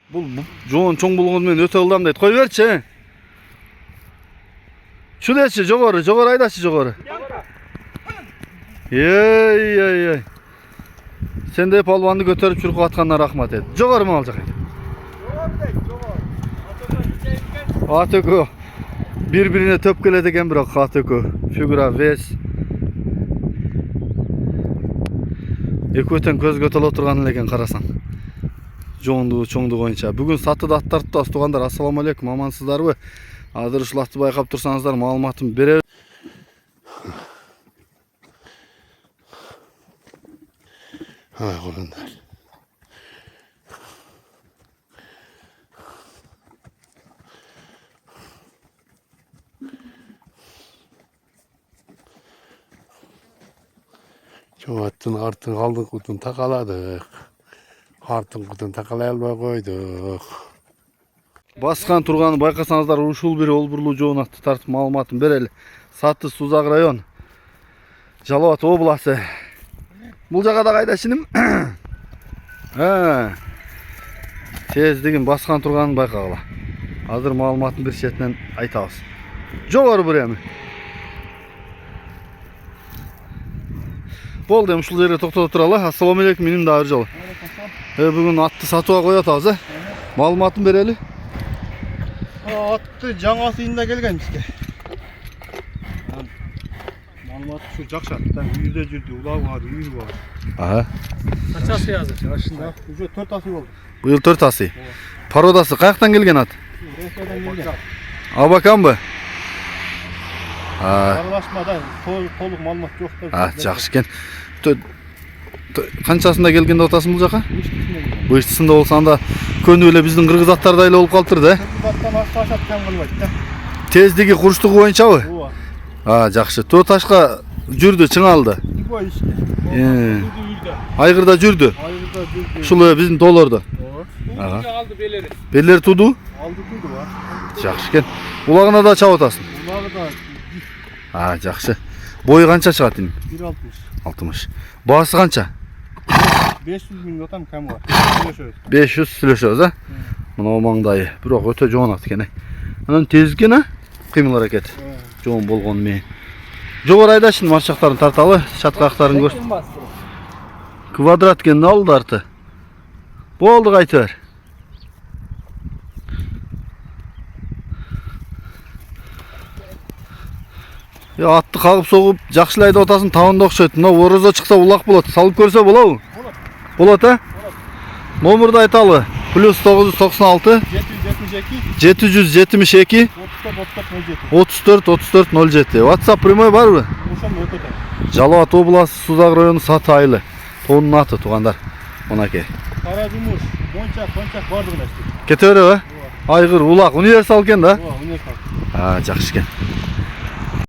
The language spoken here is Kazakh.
Бұл жоғын чоң болғанымен өте ылдам дейді. Қой берші. Şu деші, жоғары айдашы жоғары. Ей. Сендей палванды көтеріп жүріп атқанына рахмат еді. Жоғары ма алжақ еді? Атөкө. Bir-birine töp келеді екен бірақ атөкө. Фигура вес. Екөтен көз көтел отырған екен қарасан. Жоңды бойынша. Бүгін сатыда аттарды да ұстығандар. Ассаламалейкум, амансыздар бі? Адырышылақты байқап тұрсаңыздар, маалыматын берер. Ай, қолындар. Çoğattın artın aldın kutun takaladık. Artın kutun takalay almay koyduk. Басқан тұрғаны байқасаңыздар, ушул бері олбурлуу жоон атты тартып маалыматын берели. Саты Сузак район, Жалал Абад обласы. Бұл жаққа да қайда шиним? Тездигин басқан тұрғанын байқағыла. Азыр маалыматын бір шетінен айтабыз. Жоғары бір эми. Болды, ушул жерге токтоп туралы. Ассаламалейкум, менин да жолу. Бүгүн атты сатууга коюп атабыз, маалыматын берели. Atты жаңа сыйында келген бізге. Малымат şu жақсы атты. Үйде жүрді, улау бар, үйір бар. Қанша асы азыр? Yaşında. Уже 4 асы болды. Быйыл 4 асы. Пародасы қаяқтан келген ат? Ресейден келген. Абакан бы? Аралашмадан толық малымат жоқ. Жақсы екен. Қаншасында келгенде отасың бұл жаққа? Бұйыштысында болсаң да көні өле біздің қырғыз аттарда айлы болып қалып тұрды. Тездегі құрыштығы бойынша бы? Жақсы. То ташқа жүрді, чыңалды. Айғырда жүрді. Шулы біздің долорды. Белері туды? Жақсы екен. Улағына да чау отасың? Жақсы. Бойы қанша шығатын? 1.60. Басы қанша? 500 bin отам кәм бар. 500 сүлешөз, Мынау маңдайы. Бірақ өте жоғын ат екен. Анан тезген, қимыл әрекет. Жоғын болған мен. Жоғар айдашын маршақтарын тарталы, шатқақтарын көрсін. Квадрат кен алды арты. Болды қайты бер. Атты қағып соғып, жақшылайды отасын тауында оқшайды. Мынау ороза шықса улақ болады. Салып көрсе болау? Болады, Номерді айталы. +996 772 34-34-07. WhatsApp прямой бар бі? Жалал Абад обласы, Сузак районы, Саты айлы. Тоғының аты туғандар. Онаке. Қара жұмыш, мончақ бардығын әшті. Кете өрі бі? Айғыр, улақ, универсал кен да? Универсал. Жақсы кен.